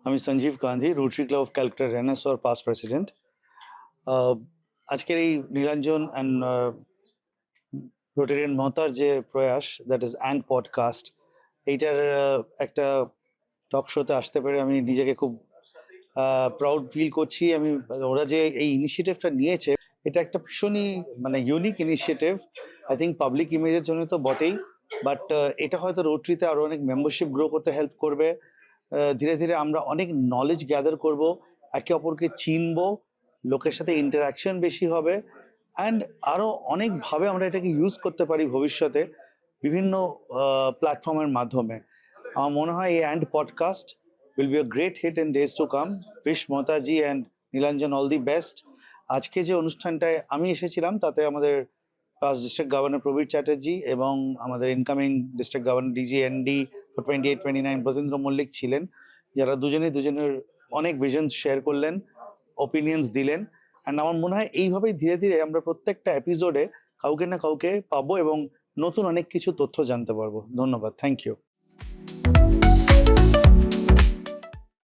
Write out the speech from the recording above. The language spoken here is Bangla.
আমি Sanjeev Gandhi, Rotary Club of Calcutta রেনেসর পাস্ট প্রেসিডেন্ট। আজকের এই নীলাঞ্জন অ্যান্ড রোটারিয়ান মহতার যে প্রয়াস, দ্যাট ইজ অ্যান্ড পডকাস্ট, এইটার একটা টক শোতে আসতে পেরে আমি নিজেকে খুব প্রাউড ফিল করছি। ওরা যে এই ইনিশিয়েটিভটা নিয়েছে, এটা একটা ভীষণই মানে unique initiative. I think public ইমেজের জন্য তো বটেই, বাট এটা হয়তো রোটারিতে আরো অনেক মেম্বারশিপ গ্রো করতে হেল্প করবে। ধীরে ধীরে আমরা অনেক নলেজ গ্যাদার করব, একে অপরকে চিনবো, লোকের সাথে ইন্টারাকশন বেশি হবে, অ্যান্ড আরো অনেকভাবে আমরা এটাকে ইউজ করতে পারি ভবিষ্যতে বিভিন্ন প্ল্যাটফর্মের মাধ্যমে। আমার মনে হয় এই and podcast will be a great hit in days to come. Wish Mohtaji and Nilanjan all the best. আজকে যে অনুষ্ঠানটায় আমি এসেছিলাম তাতে আমাদের past district governor Prabir Chatterjee এবং আমাদের incoming district governor DGND for 28-29 Bratendra Mallick ছিলেন, যারা দুজনের অনেক ভিশন শেয়ার করলেন, ওপিনিয়ন্স দিলেন। অ্যান্ড আমার মনে হয় এইভাবেই ধীরে ধীরে আমরা প্রত্যেকটা এপিসোডে কাউকে না কাউকে পাবো এবং নতুন অনেক কিছু তথ্য জানতে পারবো। ধন্যবাদ, থ্যাংক ইউ।